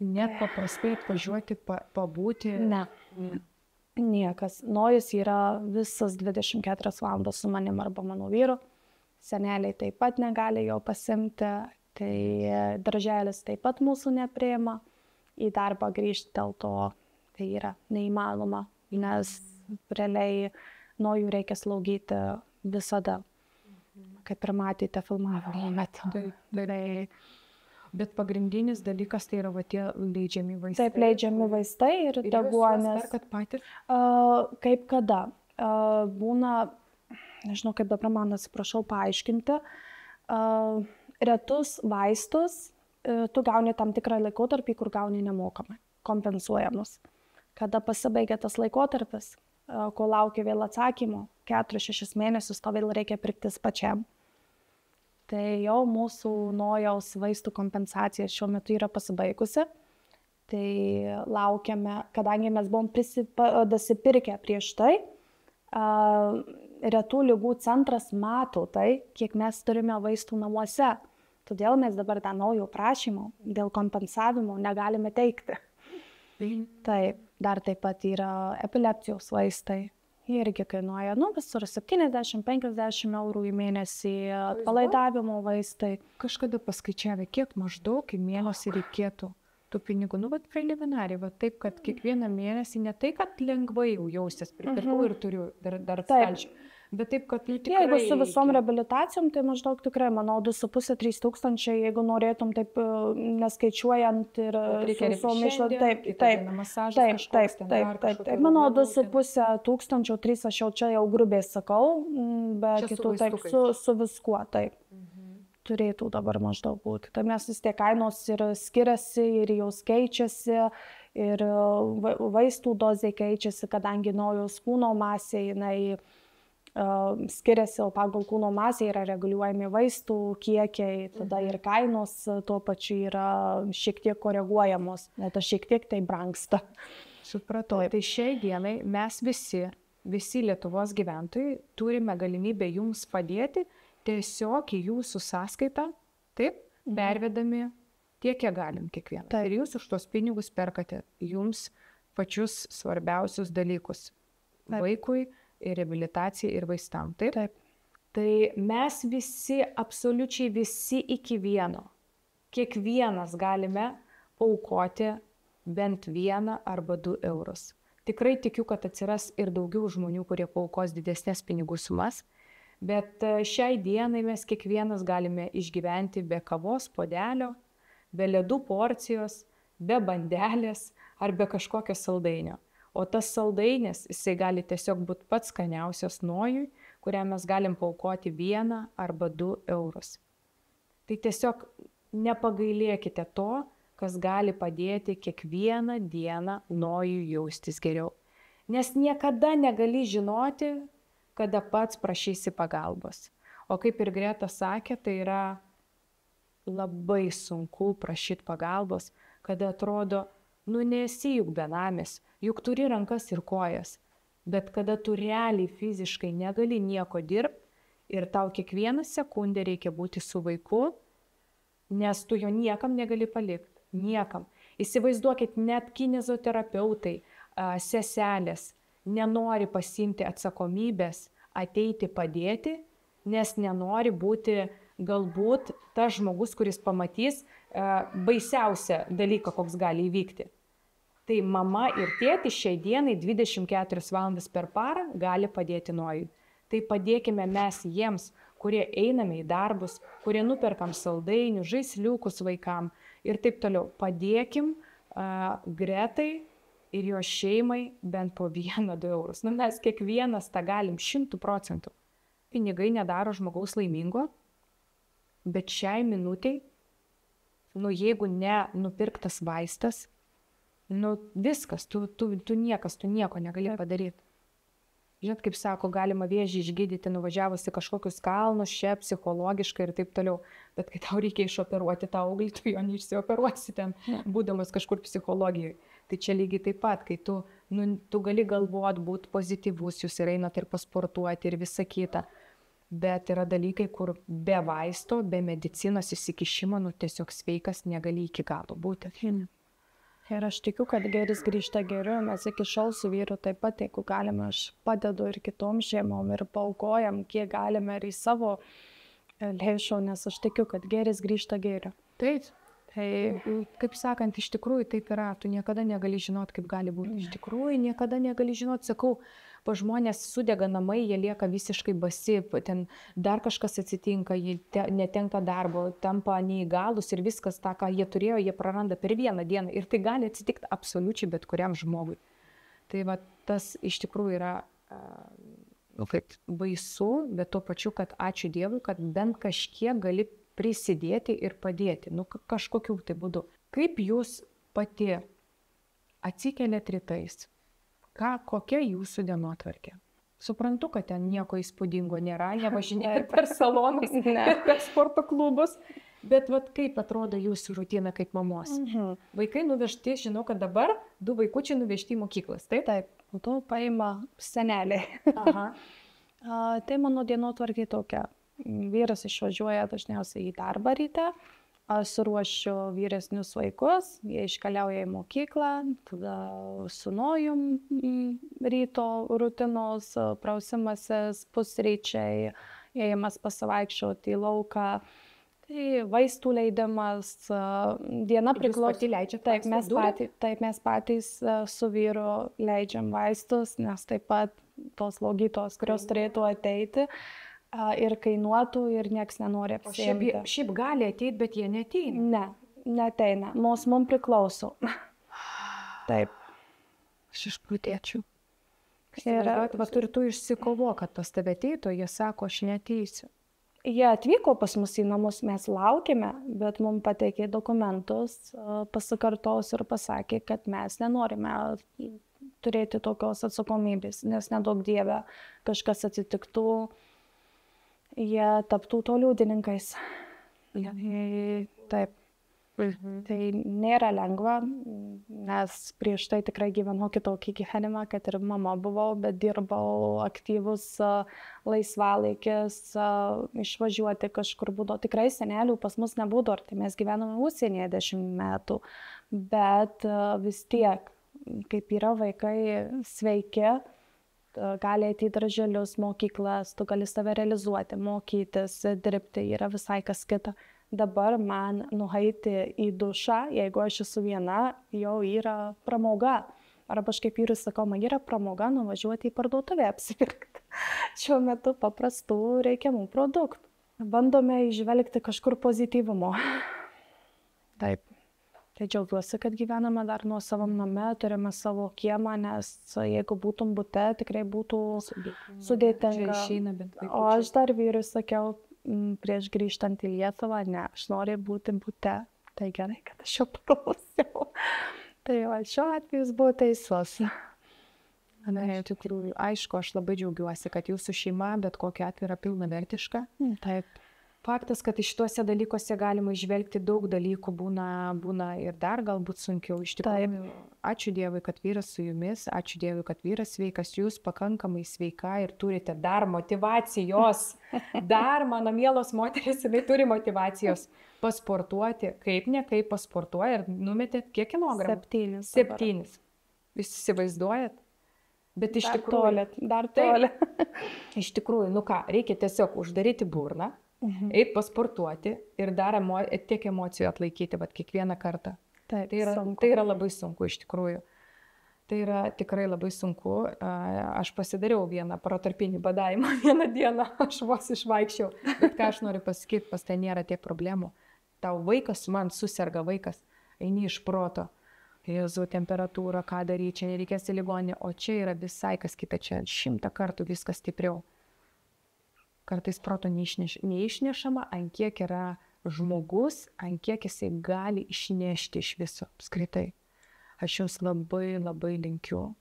Net paprastai atvažiuoti, pabūti? Ne, niekas. Nojus yra visas 24 valandas su manim arba mano vyru. Seneliai taip pat negali jo pasimti, tai darželis taip pat mūsų nepriima. Į darbą grįžti dėl to tai yra neįmanoma, nes realiai Nojų reikia slaugyti visada. Kaip ir matėte filmavimo metu. Bet pagrindinis dalykas tai yra tie leidžiami vaistai. Taip, leidžiami vaistai ir deguonis. Kad patys? Kaip kada? Būna, nežinau kaip dabar man atsiprašau paaiškinti, retus vaistus tu gauni tam tikrą laikotarpį, kur gauni nemokamai, kompensuojamus. Kada pasibaigia tas laikotarpis, kol laukia vėl atsakymo, 4-6 mėnesius to vėl reikia pirktis pačiam. Tai jau mūsų Nojaus vaistų kompensacija šiuo metu yra pasibaigusi. Tai laukiame, kadangi mes buvom dasipirkę prieš tai, retų ligų centras mato tai, kiek mes turime vaistų namuose. Todėl mes dabar tą naujo prašymo dėl kompensavimo negalime teikti. Taip, dar taip pat yra epilepsijos vaistai. Irgi kainuoja, visur 70-50 eurų į mėnesį, atpalaidavimo vaistai. Kažkada paskaičiavę, kiek maždaug į mėnesį reikėtų tų pinigų. Preliminariai, taip, kad kiekvieną mėnesį ne tai, kad lengvai jau jaustis, pripirkau ir turiu dar stalčių. Bet taip, kad tikrai... Jeigu su visom reabilitacijom, tai maždaug tikrai, manau, 2,5–3 tūkstančiai, jeigu norėtum taip neskaičiuojant ir su visom išlaidom. Taip. Manau, 2,5 tūkstančio, 3 aš jau čia jau grubiai sakau, bet kitų taip, su viskuo, taip. Turėtų dabar maždaug būti. Tai mes vis tiek kainos ir skiriasi, ir jos keičiasi, ir vaistų dozė keičiasi, kadangi naujos kūno masė, jinai skiriasi, o pagal kūno masę yra reguliuojami vaistų kiekiai, tada ir kainos tuo pačiu yra šiek tiek koreguojamos, net šiek tiek tai brangsta. Supratau. Tai šiai dienai mes visi Lietuvos gyventojai turime galimybę jums padėti tiesiog į jūsų sąskaitą, taip, pervedami tiek, kiek galim kiekvieną. Taip. Ir jūs už tos pinigus perkate jums pačius svarbiausius dalykus. Taip. Vaikui, ir reabilitacijai, ir vaistam. Taip? Taip. Tai mes visi, absoliučiai visi iki vieno, kiekvienas galime paaukoti bent 1 arba 2 eurus. Tikrai tikiu, kad atsiras ir daugiau žmonių, kurie paaukos didesnės pinigų sumas, bet šiai dienai mes kiekvienas galime išgyventi be kavos puodelio, be ledų porcijos, be bandelės ar be kažkokio saldainio. O tas saldainis, jisai gali tiesiog būti pats skaniausias nojui, kuriam mes galim paaukoti 1 arba 2 eurus. Tai tiesiog nepagailėkite to, kas gali padėti kiekvieną dieną nojui jaustis geriau. Nes niekada negali žinoti, kada pats prašysi pagalbos. O kaip ir Greta sakė, tai yra labai sunku prašyti pagalbos, kada atrodo, nesi juk benamis, juk turi rankas ir kojas, bet kada tu realiai fiziškai negali nieko dirbti ir tau kiekvieną sekundę reikia būti su vaiku, nes tu jo niekam negali palikti, niekam. Įsivaizduokit, net kineziterapeutai, seselės nenori pasiimti atsakomybės, ateiti padėti, nes nenori būti galbūt tas žmogus, kuris pamatys baisiausią dalyką, koks gali įvykti. Tai mama ir tėtis šiai dienai 24 valandas per parą gali padėti nojui. Tai padėkime mes jiems, kurie einame į darbus, kurie nuperkam saldainių, žaisliukus vaikam ir taip toliau. Padėkim Gretai ir jo šeimai bent po 1-2 eurus. Mes kiekvienas tą galim 100%. Pinigai nedaro žmogaus laimingo, bet šiai minutiai, jeigu ne nupirktas vaistas, viskas, tu nieko negali padaryti. Žinot, kaip sako, galima vėžį išgydyti nuvažiavus į kažkokius kalnus, čia psichologiškai ir taip toliau. Bet kai tau reikia išoperuoti tą auglį, tu jo neišsioperuosi ten, būdamas kažkur psichologijoje. Tai čia lygiai taip pat, kai tu gali galvoti, būti pozityvus, jūs ir einat ir pasportuoti ir visa kita. Bet yra dalykai, kur be vaisto, be medicinos įsikišimo, tiesiog sveikas negali iki galo būti. Ir aš tikiu, kad gėris grįžta geriau, mes iki šiol su vyru taip pat, jeigu galime, aš padedu ir kitom šeimom ir paaukojam, kiek galime ir į savo lėšų, nes aš tikiu, kad gėris grįžta geriau. Taip, tai kaip sakant, iš tikrųjų taip yra, tu niekada negali žinot, kaip gali būti. Iš tikrųjų, niekada negali žinot, sakau, pa žmonės sudega namai, jie lieka visiškai basi, ten dar kažkas atsitinka, jie netenka darbo, tampa neįgalus ir viskas tą, ką jie turėjo, jie praranda per 1 dieną ir tai gali atsitikti absoliučiai bet kuriam žmogui. Tai va, tas iš tikrųjų yra baisu, bet tuo pačiu, kad ačiū Dievui, kad bent kažkiek gali prisidėti ir padėti, kažkokiu tai būdu. Kaip jūs pati atsikeliat rytais? Kokia jūsų dienotvarkė? Suprantu, kad ten nieko įspūdingo nėra, nevažinėjai per salonus, per sporto klubus, bet vat, kaip atrodo jūsų rutina kaip mamos? Vaikai nuvežti, žinau, kad dabar 2 vaikučiai nuvežti į mokyklas, taip? Taip, po to paima seneliai. Tai mano dienotvarkė tokia. Vyras išvažiuoja dažniausiai į darbą ryte. Aš suruošiu vyresnius vaikus, jie iškeliauja į mokyklą, tada su nojum ryto rutinos, prausimasis, pusryčiai, ėjimas pasivaikščioti į lauką, tai vaistų leidimas, diena priklauso. Jūs pati leidžiate? Taip, mes patys su vyru leidžiam vaistus, nes taip pat tos slaugytojos, kurios turėtų ateiti, ir kainuotų ir nieks nenori apsiimti. Šiaip gali ateiti, bet jie neateina. Ne, neateina. Mums priklauso. Taip. Aš išprotėčiau. Ir tu išsikovo, kad pas tave ateitų, jie sako, aš neateisiu. Jie atvyko pas mus į namus, mes laukėme, bet mums pateikė dokumentus, pasikartos ir pasakė, kad mes nenorime turėti tokios atsakomybės, nes nedaug dieve kažkas atsitiktų, jie taptų to liudininkais. Taip. Tai nėra lengva, nes prieš tai tikrai gyvenau kitokį gyvenimą, kad ir mama buvau, bet dirbau aktyvus laisvalaikis, išvažiuoti kažkur būdavo. Tikrai senelių pas mus nebūdavo, tai mes gyvename užsienyje 10 metų, bet vis tiek, kaip yra vaikai sveiki, gali eiti į darželius, mokyklas, tu gali save realizuoti, mokytis, dirbti, yra visai kas kita. Dabar man nueiti į dušą, jeigu aš esu viena, jau yra pramoga. Arba aš kaip vyrai sakau, man yra pramoga nuvažiuoti į parduotuvę apsipirkti. Šiuo metu paprastų reikiamų produktų. Bandome įžvelgti kažkur pozityvumo. Taip. Tai džiaugiuosi, kad gyvename dar nuo savam name, turime savo kiemą, nes jeigu būtum bute, tikrai būtų sudėtinga. O aš dar vyrui sakiau, prieš grįžtant į Lietuvą, ne, aš noriu būti bute. Tai gerai, kad aš jau paklausiau. Tai šiuo atveju jis buvo teisus. Tikrųjų, aišku, aš labai džiaugiuosi, kad jūsų šeima bet kokia atveju yra pilnavertiška. Taip. Faktas, kad iš tuose dalykuose galima išvelgti daug dalykų, būna ir dar galbūt sunkiau. Iš tikrųjų, ačiū Dievui, kad vyras su jumis, ačiū Dievui, kad vyras sveikas, jūs pakankamai sveika ir turite dar motivacijos. Dar, mano mielos moteris, jinai turi motivacijos pasportuoti, kaip ne kaip pasportuoja ir numetėt kiek kilogramų? 7. Visi įsivaizduojat? Bet iš tikrųjų, dar toli. Iš tikrųjų, nu ką, reikia tiesiog uždaryti burną. Eit pasportuoti ir dar tiek emocijų atlaikyti, bet kiekvieną kartą. Taip, tai yra labai sunku iš tikrųjų. Tai yra tikrai labai sunku. Aš pasidariau vieną protarpinį badavimą vieną dieną, aš vos išvaikščiau. Bet ką aš noriu pasakyti, pas tai nėra tiek problemų. Tau vaikas, man suserga vaikas, eini iš proto. Jėzau, temperatūra, ką daryti, čia nereikės į ligoninę, o čia yra visai kas kita, čia 100 kartų viskas stipriau. Kartais proto neišnešama, ant kiek yra žmogus, ant kiek jisai gali išnešti iš viso, apskritai. Aš jums labai, labai linkiu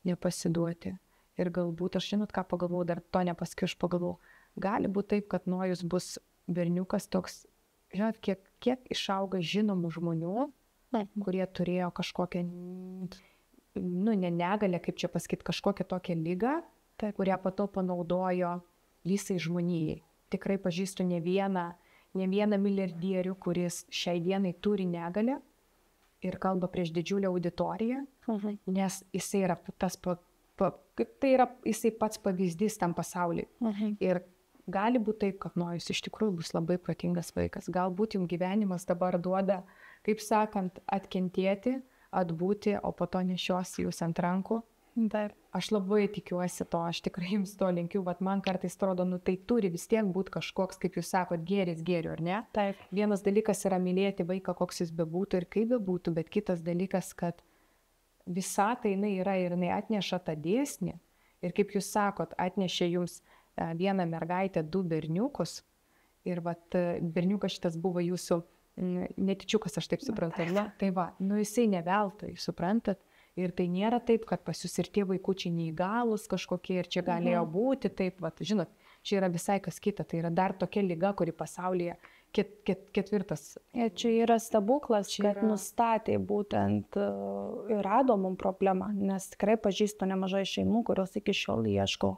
nepasiduoti. Ir galbūt, aš žinot, ką pagalvojau, dar to nepasakiau, aš pagalvojau, gali būti taip, kad Nojus bus berniukas toks, žinot, kiek išauga žinomų žmonių, kurie turėjo kažkokią, ne negalę, kaip čia pasakyti, kažkokią tokią ligą, kurią po to panaudojo visai žmonijai. Tikrai pažįstu ne vieną milijardierių, kuris šiai dienai turi negalę ir kalba prieš didžiulę auditoriją, nes jisai yra jisai pats pavyzdys tam pasauliui. Ir gali būti taip, kad Nojus iš tikrųjų bus labai protingas vaikas. Galbūt jums gyvenimas dabar duoda, kaip sakant, atkentėti, atbūti, o po to nešios jūs ant rankų. Taip. Aš labai tikiuosi to, aš tikrai jums to linkiu, bet man kartais atrodo, tai turi vis tiek būti kažkoks, kaip jūs sakot, gėris gėriu, ar ne? Taip. Vienas dalykas yra mylėti vaiką, koks jis bebūtų ir kaip bebūtų, bet kitas dalykas, kad visata jinai yra ir jinai atneša tą dėsnį. Ir kaip jūs sakot, atnešė jums vieną mergaitę, 2 berniukus. Ir berniukas šitas buvo jūsų netičiukas, aš taip suprantu. Tai va, jisai neveltui, suprantat? Ir tai nėra taip, kad pas jūs ir tie vaikučiai neįgalūs kažkokie ir čia galėjo būti taip, žinot, čia yra visai kas kita, tai yra dar tokia liga, kuri pasaulyje ketvirtas. Čia yra stebuklas, kad nustatė būtent ir rado mum problemą, nes tikrai pažįstu nemažai šeimų, kurios iki šiol ieško,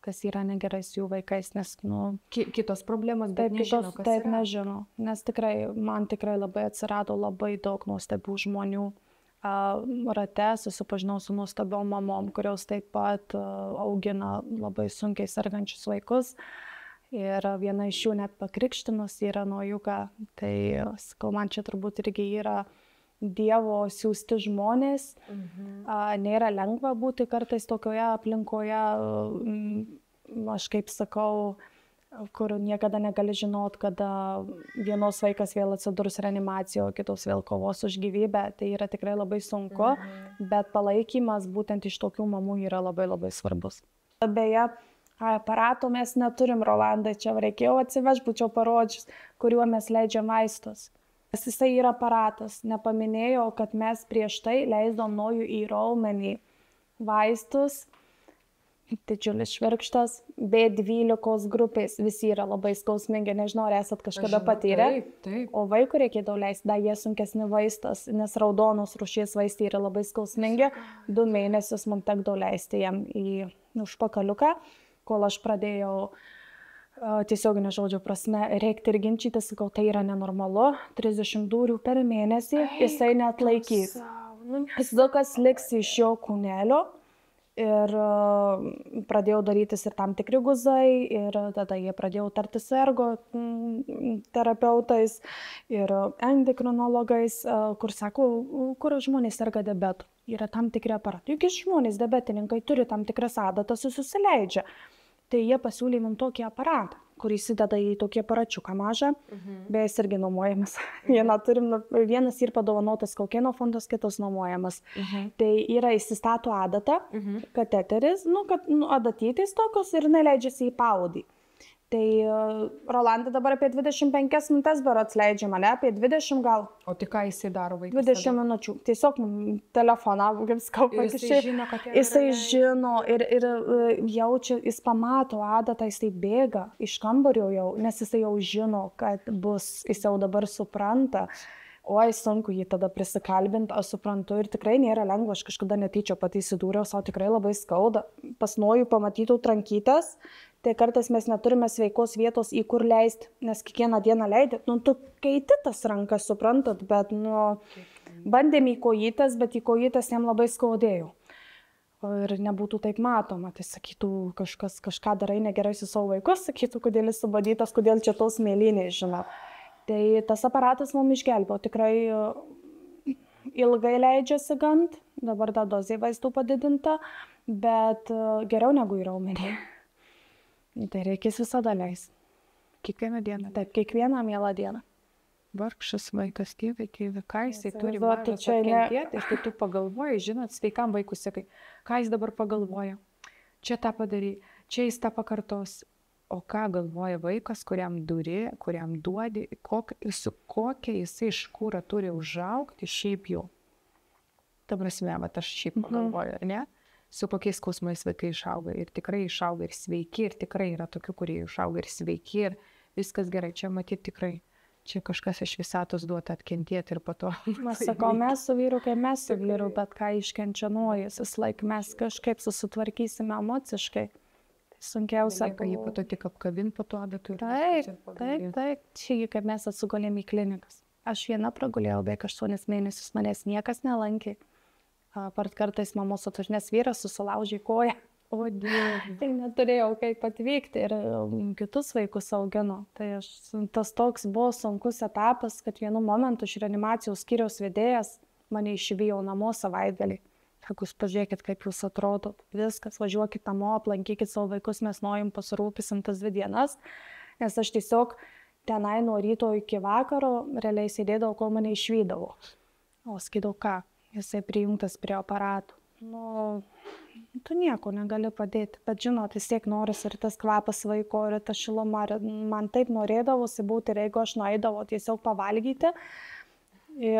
kas yra negerai su jų vaikais, nes, kitos problemos, bet nežino, kas taip yra. Nežino, nes man tikrai labai atsirado labai daug nuostabių žmonių. Rate susipažinau su nuostabiom mamom, kurios taip pat augina labai sunkiai sergančius vaikus. Ir viena iš jų net pakrikštinus yra Nojuką. Tai sakau, man čia turbūt irgi yra Dievo siųsti žmonės. Nėra lengva būti kartais tokioje aplinkoje, aš kaip sakau, kur niekada negali žinot, kada vienos vaikas vėl atsidurs reanimacijoje, o kitos vėl kovos už gyvybę. Tai yra tikrai labai sunku, bet palaikymas būtent iš tokių mamų yra labai labai svarbus. Beje, Aparato mes neturim, Rolandai, čia reikėjo atsivežti, būčiau parodžius, kuriuo mes leidžiam vaistus. Jisai yra aparatas. Nepaminėjau, kad mes prieš tai leisdom nojų į raumenį vaistus, didžiulis švirkštas, B12 grupės, visi yra labai skausmingi, nežinau, ar esat kažkada patyrę. Taip. O vaikų reikėdavo leisti, da jie sunkesni vaistas, nes raudonos rūšies vaistai yra labai skausmingi. 2 mėnesius mums tekdavo leisti jam į užpakaliuką, kol aš pradėjau tiesioginio žodžio prasme rėkti ir ginčytis, sakau, tai yra nenormalu, 30 dūrių per mėnesį, jisai neatlaikys. Pizdukas liks iš jo kūnelio. Ir pradėjau darytis ir tam tikri guzai, ir tada jie pradėjo tartis ergo terapeutais ir endokrinologais, kur sako, kur žmonės serga diabetu. Yra tam tikri aparatai. Juk žmonės diabetininkai turi tam tikras adatas, susileidžia. Tai jie pasiūlė mums tokį aparatą, kurį įsideda į tokį aparačiuką mažą, beje, irgi nuomojamas. Vienas ir padovanotas Kaukėno fondas, kitas nuomojamas. Tai yra įsistato adatą, kateteris, adatytais tokios ir neleidžiasi į paudį. Tai Rolandai dabar apie 25 minutės berods leidžia mane, apie 20 gal. O tai ką jisai daro vaikas? 20 minučių. Tiesiog telefoną, kaip skaupa. Jisai žino, kad jisai žino ir jaučia, jis pamato adatą, jisai bėga iš kambario jau, nes jisai jau žino, kad bus, jis jau dabar supranta. Oi, sunku jį tada prisikalbinti, aš suprantu ir tikrai nėra lengva, aš kažkada netyčia pati įsidūriau, savo tikrai labai skauda. Pas nojų pamatytų trankytas, tai kartais mes neturime sveikos vietos, į kur leisti, nes kiekvieną dieną leidė. Tu keiti tas rankas, suprantat, bet bandėm į kojytes, bet į kojytes jam labai skaudėjo. Ir nebūtų taip matoma, tai sakytų, kažką darai negerai su savo vaikus, sakytų, kodėl jis subadytas, kodėl čia tos mėlynės, žinau. Tai tas aparatas mums išgelbėjo, tikrai ilgai leidžiasi gant, dabar ta dozė vaistų padidinta, bet geriau negu į raumenį. Tai reikės visada leisti. Kiekvieną dieną. Taip, kiekvieną mielą dieną. Vargšas vaikas, tėvai, ką jisai turi mažas atkentėti, ir tu pagalvoji, žinot, sveikam vaikui sakai, ką jis dabar pagalvoja, čia tą padarė, čia jis tą pakartos. O ką galvoja vaikas, kuriam duri, kuriam duodi, su kokia jisai škūra turi užaugti šiaip jau. Ta prasme, aš šiaip pagalvoju, ne? Su kokiais skausmais vaikai išauga. Ir tikrai išauga ir sveiki, ir tikrai yra tokių, kurie išauga ir sveiki, ir viskas gerai. Čia matyti tikrai, čia kažkas iš visatos duota atkentėti ir po to. Mes sakau, mes su vyru, kai mes su vyru, bet ką iškenčia nuojas, vis laik mes kažkaip susitvarkysime emociškai. Sunkiausia, kad jį po to tik apkabint po to adatų. Taip. Čia kaip mes atsigulėm į klinikas. Aš viena pragulėjau, beveik 8 mėnesius, manęs niekas nelankė. Apart kartais mamos atvažinės vyras susilaužė koją. O Dieve. Tai neturėjau kaip atvykti ir kitus vaikus augino. Tai tas toks buvo sunkus etapas, kad vienu momentu iš reanimacijos skyriaus vedėjas mane išvijo namo savaitgalį. Sako, jūs pažiūrėkit, kaip jūs atrodo, viskas, važiuokit namo, aplankykit savo vaikus, mes norim pasirūpysim tas 2 dienas, nes aš tiesiog tenai nuo ryto iki vakaro realiai sėdėdavau, kol mane išvydavo. O skydau ką, jisai prijungtas prie aparatų. Tu nieko negali padėti, bet žinot, vis tiek noris ir tas kvapas vaiko, ir ta šiluma, ir man taip norėdavosi būti, ir jeigu aš nueidavau tiesiog pavalgyti,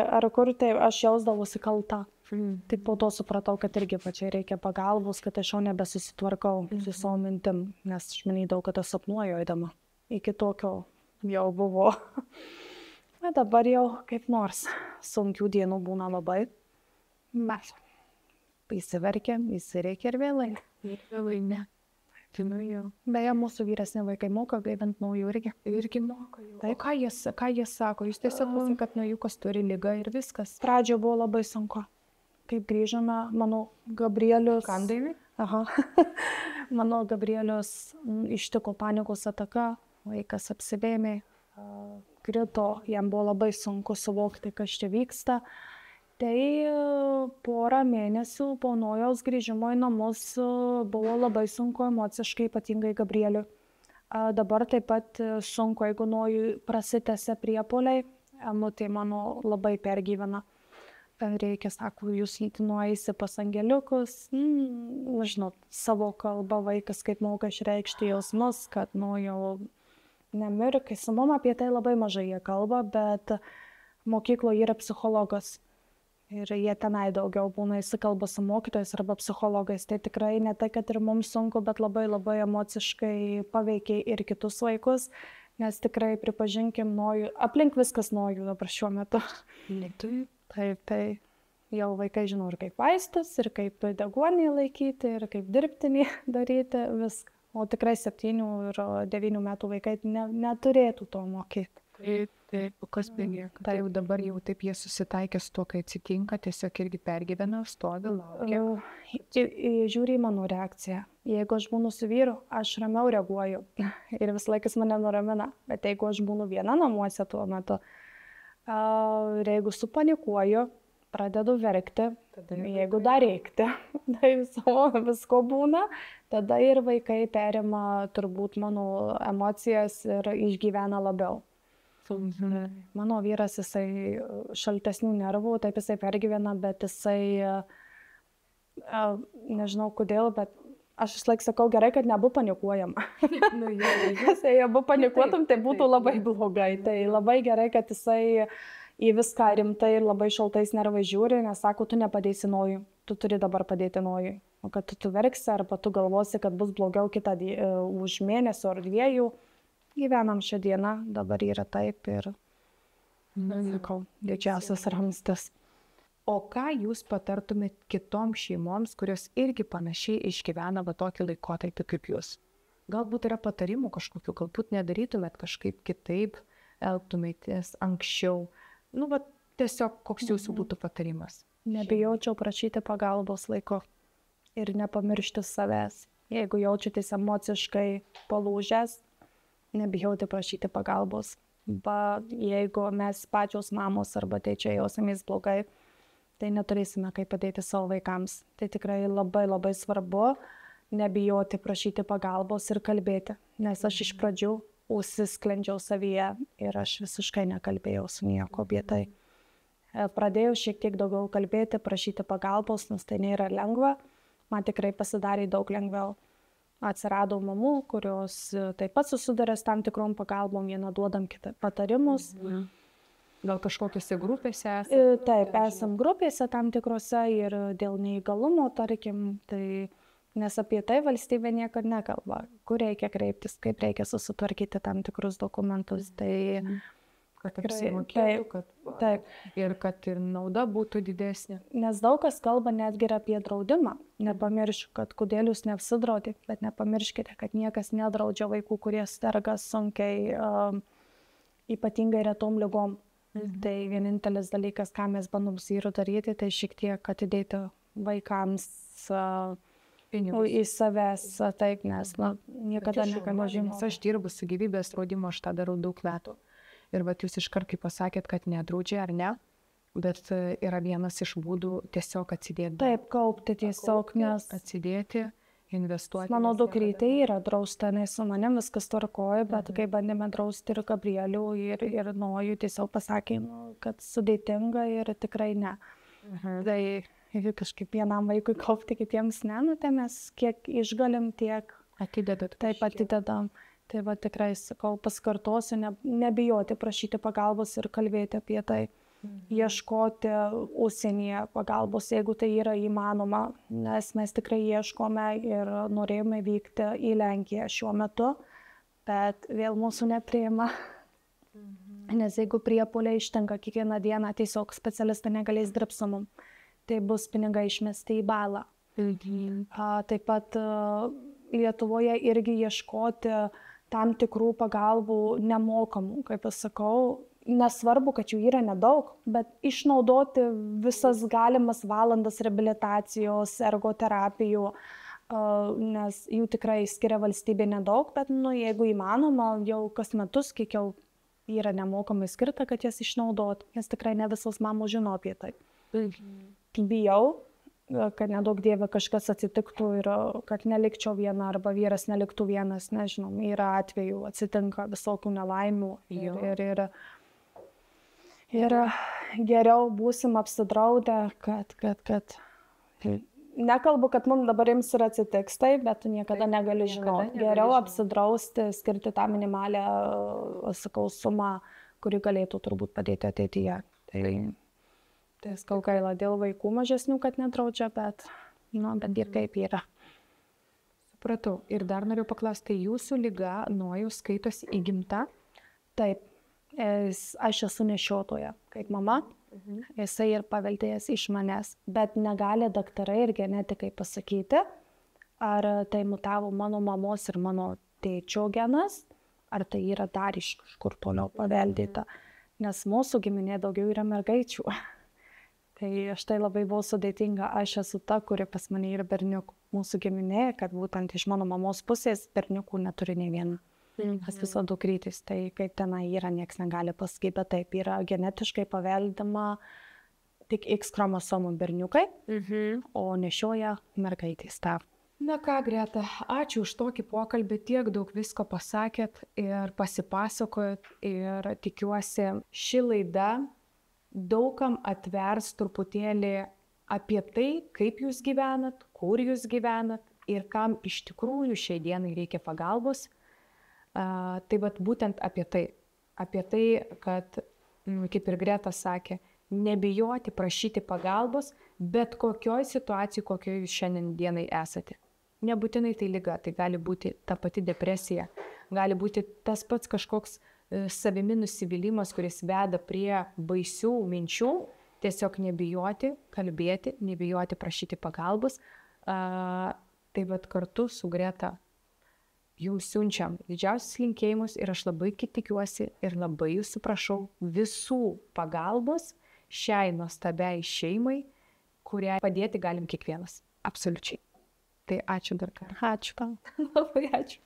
ar kur, tai aš jausdavosi kalta. Tai po to supratau, kad irgi pačiai reikia pagalbos, kad aš jau nebesusitvarkau su savo mintim, nes aš manydavau, kad aš sapnuoju eidama. Iki tokio jau buvo. Bet dabar jau kaip nors sunkių dienų būna labai. Mes įsiverkiam, įsireikia ir vėlai. Ir vėlai ne. Beje, mūsų vyresni vaikai moka gaivint naujų irgi. Irgi moka jau. Taip. O ką jie sako? Jūs tiesiog pasakė, kad naujukas turi ligą ir viskas. Pradžio buvo labai sunku. Kaip grįžome, mano Gabrielius... Kandaimi? Aha. Mano Gabrielius ištiko panikos ataka, vaikas apsivėmė, krito, jam buvo labai sunku suvokti, kas čia vyksta. Tai porą mėnesių po Nojaus grįžimo į namus buvo labai sunku emociškai, ypatingai Gabrieliui. Dabar taip pat sunku, jeigu Nojui prasitęsia priepuoliai, tai mano labai pergyvena. reikia, sako, jūs nueisi pas angeliukus, nežinau, savo kalbą vaikas kaip moka išreikšti jausmus, kad, jau nemirk. Su mum apie tai labai mažai jie kalba, bet mokykloje yra psichologas. Ir jie tenai daugiau būna įsikalba su mokytojais arba psichologais. Tai tikrai ne tai, kad ir mums sunku, bet labai labai emociškai paveikia ir kitus vaikus. Nes tikrai, pripažinkim, aplink viskas nuoju dabar šiuo metu. Taip, tai jau vaikai žino ir kaip vaistus, ir kaip deguonį laikyti, ir kaip dirbtinį daryti, viską. O tikrai 7 ir 9 metų vaikai neturėtų to mokyti. Taip, kas bėgė. Tai jau dabar jau taip jie susitaikė su to, kai atsitinka, tiesiog irgi pergyvena, stovi, laukia. Žiūri į mano reakciją. Jeigu aš būnu su vyru, aš ramiau reaguoju. Ir vis laikas mane nuramina. Bet jeigu aš būnu viena namuose tuo metu, ir jeigu supanikuoju, pradedu verkti, jeigu dar reikti, tai visko būna, tada ir vaikai perima turbūt mano emocijas ir išgyvena labiau. Mano vyras, jisai šaltesnių nervų, taip jisai pergyvena, bet jisai, nežinau kodėl, bet aš vis laik sakau, gerai, kad nebu panikuojama. Jei abu panikuotum, tai būtų labai blogai. Tai labai gerai, kad jisai į viską rimtai ir labai šaltais nervais žiūri, nes sako, tu nepadėsi Nojui, tu turi dabar padėti Nojui. O kad tu verksi arba tu galvosi, kad bus blogiau už mėnesio ar 2, gyvenam šią dieną, dabar yra taip ir, sakau, didžiausias ramstis. O ką jūs patartumėt kitoms šeimoms, kurios irgi panašiai išgyvena tokį laikotarpį kaip jūs? Galbūt yra patarimų kažkokių, galbūt nedarytumėt kažkaip kitaip, elgtumėtės anksčiau. Tiesiog koks jūsų būtų patarimas? Nebijočiau prašyti pagalbos laiku ir nepamiršti savęs. Jeigu jaučiatės emociškai palūžęs, nebijoti prašyti pagalbos. Jeigu mes pačios mamos arba tėčiai jausimės blogai, tai neturėsime kaip padėti savo vaikams. Tai tikrai labai labai svarbu nebijoti prašyti pagalbos ir kalbėti. Nes aš iš pradžių užsisklendžiau savyje ir aš visiškai nekalbėjau su nieko apie tai. Pradėjau šiek tiek daugiau kalbėti, prašyti pagalbos, nes tai nėra lengva. Man tikrai pasidarė daug lengviau. Atsirado mamų, kurios taip pat susiduria su tam tikrom pagalbom, viena duodam kitą patarimus. Gal kažkokiose grupėse esate? Taip, esam grupėse tam tikrose ir dėl neįgalumo, tarkim, nes apie tai valstybė niekad nekalba, kur reikia kreiptis, kaip reikia susitvarkyti tam tikrus dokumentus. Kad apsimokėtų, taip. Ir kad ir nauda būtų didesnė. Nes daug kas kalba netgi apie draudimą. Nepamirškite, kad kodėl jūs neapsidraudėte, bet nepamirškite, kad niekas nedraudžia vaikų, kurie serga sunkiai, ypatingai retom ligom. Tai vienintelis dalykas, ką mes bandom su vyru daryti, tai šiek tiek atidėti vaikams į savęs, taip, nes niekada nežinau. Aš dirbu su gyvybės draudimu, aš tą darau daug metų. Ir jūs iškart kaip pasakėt, kad nedraudžia ar ne, bet yra vienas iš būdų tiesiog atsidėti. Taip, kaupti tiesiog, nes atsidėti, investuoti. Mano dukrytė yra drausta, nes su manim viskas tvarkoja, bet kai bandėme drausti ir Gabrielių ir Nojų, tiesiog pasakė, kad sudėtinga ir tikrai ne. Tai kažkaip vienam vaikui kaupti, kitiems ne, tai mes kiek išgalim, tiek atidedat. Taip atidedam. Tai tikrai sakau, paskartosiu, nebijoti prašyti pagalbos ir kalbėti apie tai. Ieškoti užsienyje pagalbos, jeigu tai yra įmanoma, nes mes tikrai ieškome ir norėjome vykti į Lenkiją šiuo metu, bet vėl mūsų nepriima. Nes jeigu priepuoliai ištinka kiekvieną dieną, tiesiog specialistai negalės dirbti su mum, tai bus pinigai išmesti į balą. Taip pat Lietuvoje irgi ieškoti tam tikrų pagalbų nemokamų, kaip aš sakau, nesvarbu, kad jų yra nedaug, bet išnaudoti visas galimas valandas reabilitacijos, ergoterapijų, nes jų tikrai skiria valstybė nedaug, bet jeigu įmanoma, jau kas metus, kiek jau yra nemokamai skirta, kad jas išnaudot, nes tikrai ne visos mamos žino apie tai. Bijau, kad nedaug dieve kažkas atsitiktų ir kad nelikčiau viena arba vyras neliktų vienas, nežinom, yra atvejų, atsitinka visokių nelaimių geriau būsim apsidraudę, kad nekalbu, kad mums dabar ims ir atsitiks tai, bet tu niekada negali žinoti. Geriau apsidrausti, skirti tą minimalę, sakau, sumą, kuri galėtų turbūt padėti ateityje. Tai skau gaila dėl vaikų mažesnių, kad nedraudžia, bet ir kaip yra. Supratau. Ir dar noriu paklausti, tai jūsų liga nojus skaitosi įgimta? Taip. Aš esu nešiotoja, kaip mama. Jisai ir paveldėjęs iš manęs, bet negali daktarai ir genetikai pasakyti, ar tai mutavo mano mamos ir mano tėčio genas, ar tai yra dar iš kažkur toliau paveldėta, nes mūsų giminė daugiau yra mergaičių. Tai aš tai labai buvau sudėtinga, aš esu ta, kuri pas mane yra berniukų. Mūsų giminė, kad būtent iš mano mamos pusės berniukų neturi nei vieno. Kas viso dukrytis, tai kaip tenai yra, nieks negali pasakyti, bet taip yra genetiškai paveldima tik X chromosomų berniukai, o nešioja mergaitės tą. Na ką, Greta, ačiū už tokį pokalbį, tiek daug visko pasakėt ir pasipasakojot ir tikiuosi ši laida daugam atvers truputėlį apie tai, kaip jūs gyvenat, kur jūs gyvenat ir kam iš tikrųjų šiai dienai reikia pagalbos. Tai vat būtent apie tai, kad, kaip ir Greta sakė, nebijoti prašyti pagalbos, bet kokioj situacijai, kokioj jūs šiandien dienai esate. Nebūtinai tai liga, tai gali būti ta pati depresija, gali būti tas pats kažkoks savimi nusivylimas, kuris veda prie baisių minčių, tiesiog nebijoti kalbėti, nebijoti prašyti pagalbos. Tai vat kartu su Greta jums siunčiam didžiausius linkėjimus ir aš labai tikiuosi ir labai jūsų prašau visų pagalbos šiai nuostabiai šeimai, kuriai padėti galim kiekvienas. Absoliučiai. Tai ačiū dar kartą. Ačiū tau. Labai ačiū.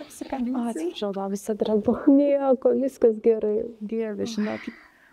Atsiprašau, visą drabu. Nieko, viskas gerai. Dieve, žinokit.